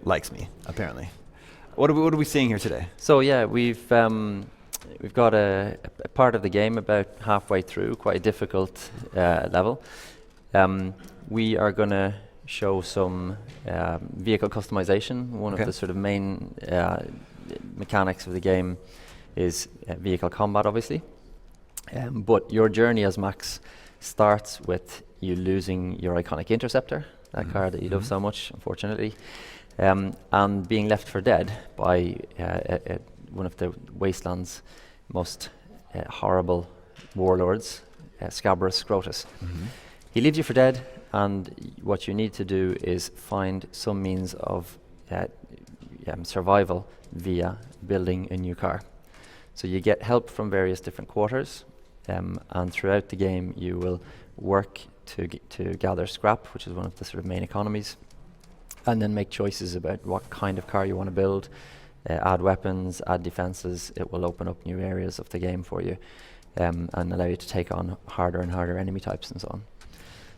Likes me, apparently. What are we seeing here today? So yeah, we've got a part of the game about halfway through, quite a difficult level. We are going to show some vehicle customization. One of the sort of main mechanics of the game is vehicle combat, obviously. But your journey as Max starts with you losing your iconic Interceptor, that car that you love so much, unfortunately, and being left for dead by one of the Wasteland's most horrible warlords, Scabrous Scrotus. He leaves you for dead, and what you need to do is find some means of survival via building a new car. So you get help from various different quarters, and throughout the game you will work to gather scrap, which is one of the sort of main economies, and then make choices about what kind of car you want to build, add weapons, add defenses. It will open up new areas of the game for you, and allow you to take on harder and harder enemy types and so on.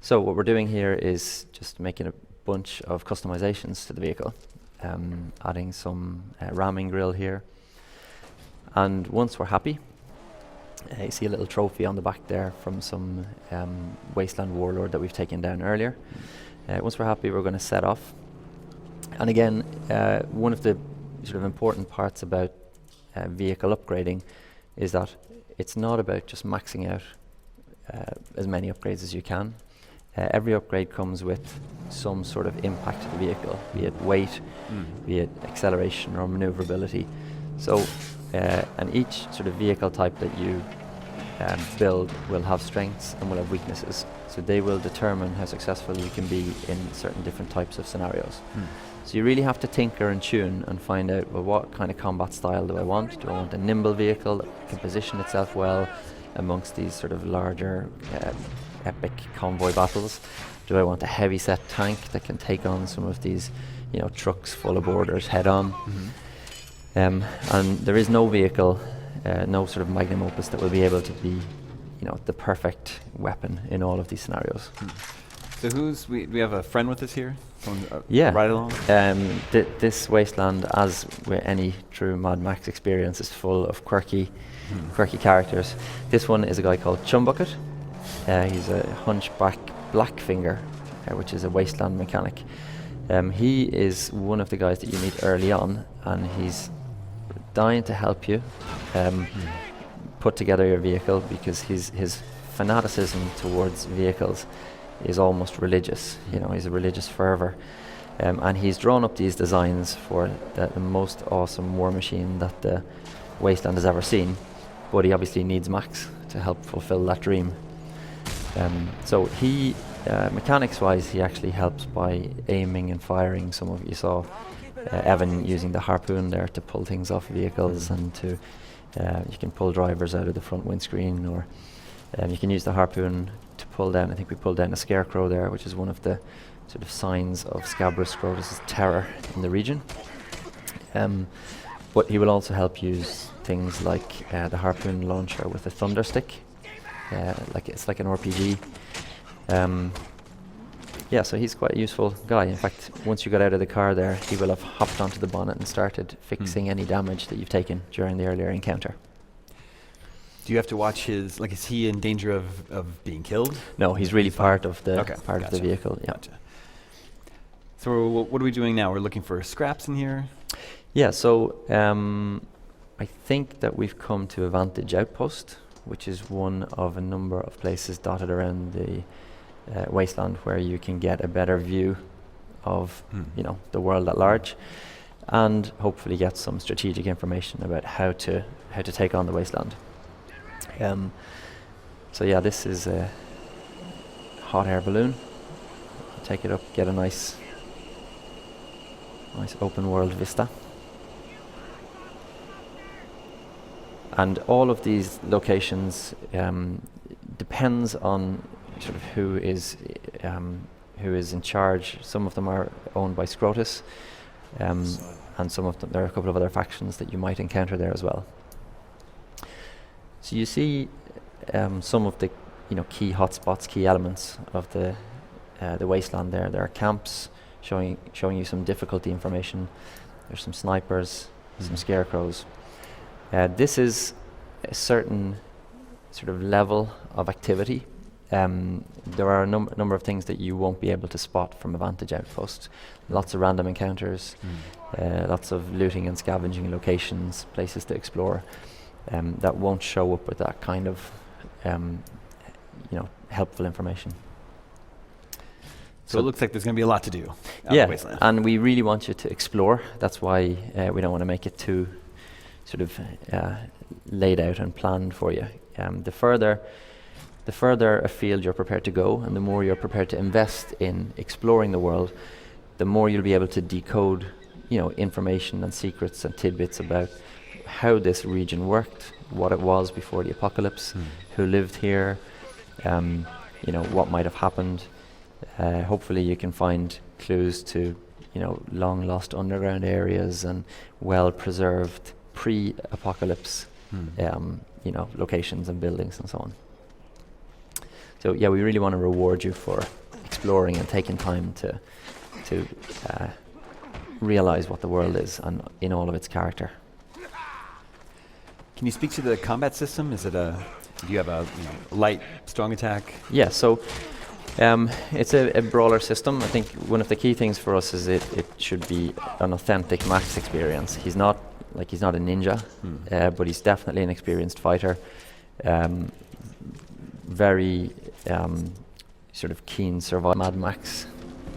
So what we're doing here is just making a bunch of customizations to the vehicle, adding some ramming grill here, and once we're happy, you see a little trophy on the back there from some Wasteland warlord that we've taken down earlier. Once we're happy, we're going to set off. And again, one of the sort of important parts about vehicle upgrading is that it's not about just maxing out as many upgrades as you can. Every upgrade comes with some sort of impact to the vehicle, be it weight, be it acceleration or maneuverability. So, and each sort of vehicle type that you build will have strengths and will have weaknesses. So they will determine how successful you can be in certain different types of scenarios. So you really have to tinker and tune and find out, well, what kind of combat style do I want? Do I want a nimble vehicle that can position itself well amongst these sort of larger epic convoy battles? Do I want a heavy set tank that can take on some of these, trucks full of boarders head on? And there is no vehicle, no sort of magnum opus that will be able to be, the perfect weapon in all of these scenarios. So we have a friend with us here? Yeah. Right along? This Wasteland, as with any true Mad Max experience, is full of quirky characters. This one is a guy called Chumbucket. He's a hunchback Blackfinger, which is a Wasteland mechanic. He is one of the guys that you meet early on, and he's dying to help you put together your vehicle, because his fanaticism towards vehicles is almost religious. He's a religious fervor, and he's drawn up these designs for the most awesome war machine that the Wasteland has ever seen, but he obviously needs Max to help fulfill that dream. So he, mechanics-wise, he actually helps by aiming and firing. Some of you saw Evan using the harpoon there to pull things off vehicles, and to you can pull drivers out of the front windscreen, or you can use the harpoon to pull down. I think we pulled down a scarecrow there, which is one of the sort of signs of Scabrous Scrotus' terror in the region. But he will also help use things like the harpoon launcher with a thunder stick. It's like an RPG. So he's quite a useful guy. In fact, once you got out of the car there, he will have hopped onto the bonnet and started fixing any damage that you've taken during the earlier encounter. Do you have to watch his, is he in danger of being killed? No, he's really part of the Gotcha. vehicle. Yeah. Gotcha. So what are we doing now? We're looking for scraps in here? Yeah, so I think that we've come to a Vantage Outpost, which is one of a number of places dotted around the Wasteland where you can get a better view of the world at large, and hopefully get some strategic information about how to take on the Wasteland. So yeah, this is a hot air balloon. Take it up, get a nice open world vista. And all of these locations depends on sort of who is in charge. Some of them are owned by Scrotus, and some of them, there are a couple of other factions that you might encounter there as well. So you see some of the key hotspots, key elements of the wasteland. There are camps showing you some difficulty information. There's some snipers, some scarecrows. This is a certain sort of level of activity. There are a number of things that you won't be able to spot from a vantage outpost. Lots of random encounters, lots of looting and scavenging locations, places to explore, that won't show up with that kind of helpful information. So it looks like there's going to be a lot to do. Yeah, and we really want you to explore. That's why we don't want to make it too sort of laid out and planned for you. The further afield you're prepared to go, and the more you're prepared to invest in exploring the world, the more you'll be able to decode, information and secrets and tidbits about how this region worked, what it was before the apocalypse, who lived here, what might have happened. Hopefully you can find clues to, long lost underground areas and well-preserved pre-apocalypse, locations and buildings and so on. So yeah, we really want to reward you for exploring and taking time to realize what the world is and in all of its character. Can you speak to the combat system? Do you have a light, strong attack? Yeah, so it's a brawler system. I think one of the key things for us is it should be an authentic Max experience. He's not a ninja, but he's definitely an experienced fighter. Very sort of keen survival Mad Max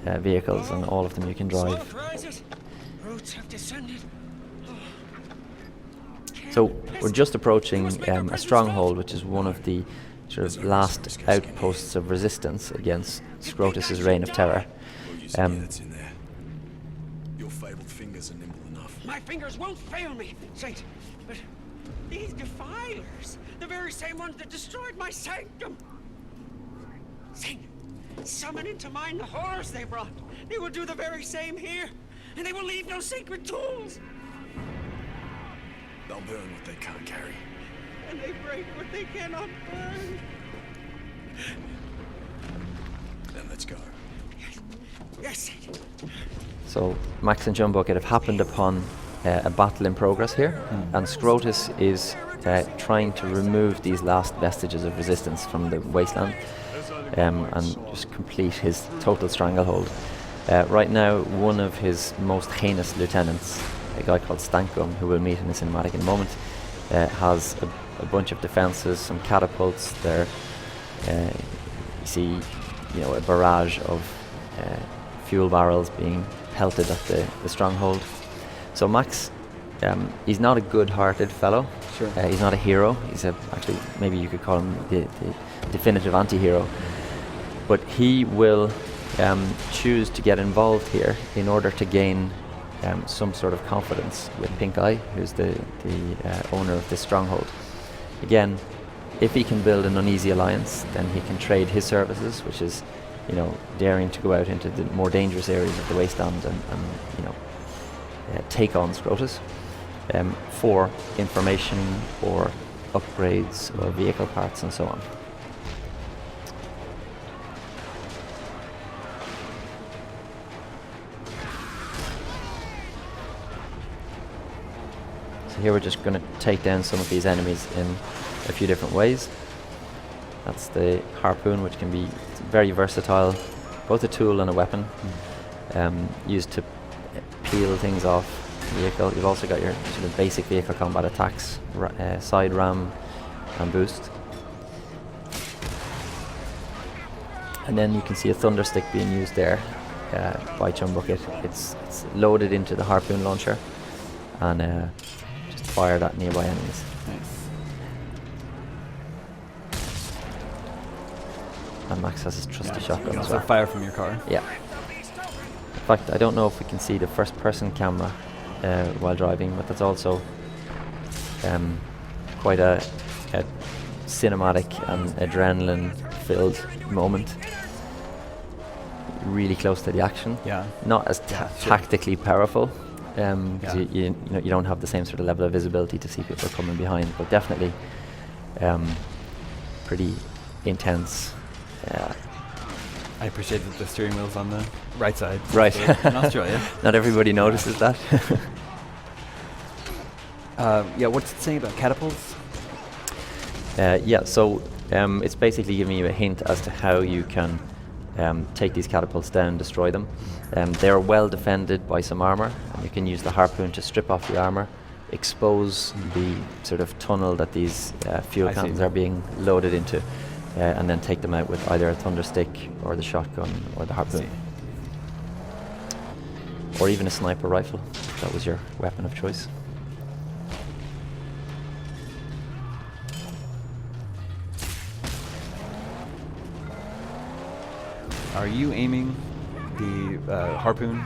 vehicles, and all of them you can drive. So we're just approaching a stronghold, which is one of the sort of last outposts of resistance against Scrotus's reign of terror. That's in there. Your fabled fingers are nimble enough. My fingers won't fail me, Saint. But these defilers, the very same ones that destroyed my sanctum. Saint, summon into mind the horrors they brought. They will do the very same here, and they will leave no sacred tools. They'll burn what they can't carry. And they break what they cannot burn. Then let's go. Yes, Saint. So Max and Jumbucket have happened upon a battle in progress here, and Scrotus is trying to remove these last vestiges of resistance from the wasteland and just complete his total stranglehold. Right now, one of his most heinous lieutenants, a guy called Stankum, who we'll meet in the cinematic in a moment, has a bunch of defenses, some catapults. There, you see, a barrage of fuel barrels being pelted at the stronghold. So Max, he's not a good-hearted fellow. Sure. He's not a hero. He's actually, maybe you could call him the definitive anti-hero. But he will choose to get involved here in order to gain some sort of confidence with Pink Eye, who's the owner of this stronghold. Again, if he can build an uneasy alliance, then he can trade his services, which is, daring to go out into the more dangerous areas of the wasteland and take on Scrotus for information or upgrades or vehicle parts and so on. So here we're just going to take down some of these enemies in a few different ways. That's the harpoon, which can be very versatile, both a tool and a weapon, used to peel things off the vehicle. You've also got your sort of basic vehicle combat attacks, side ram and boost. And then you can see a thunder stick being used there by Chumbucket. It's loaded into the harpoon launcher and just fired at nearby enemies. And Max has his trusty shotgun You can as also well. fire from your car. Yeah. In fact, I don't know if we can see the first-person camera while driving, but that's also quite a cinematic and adrenaline-filled moment. Really close to the action. Yeah. Not as tactically powerful, because you don't have the same sort of level of visibility to see people coming behind, but definitely pretty intense. I appreciate that the steering wheel's on the right side. Right. In Australia. Not everybody notices that. Yeah, what's it saying about catapults? Yeah, so it's basically giving you a hint as to how you can take these catapults down, destroy them. They're well defended by some armor, and you can use the harpoon to strip off the armor, expose the sort of tunnel that these fuel I see. cannons are being loaded into, and then take them out with either a thunder stick or the shotgun or the harpoon. Or even a sniper rifle, if that was your weapon of choice. Are you aiming the harpoon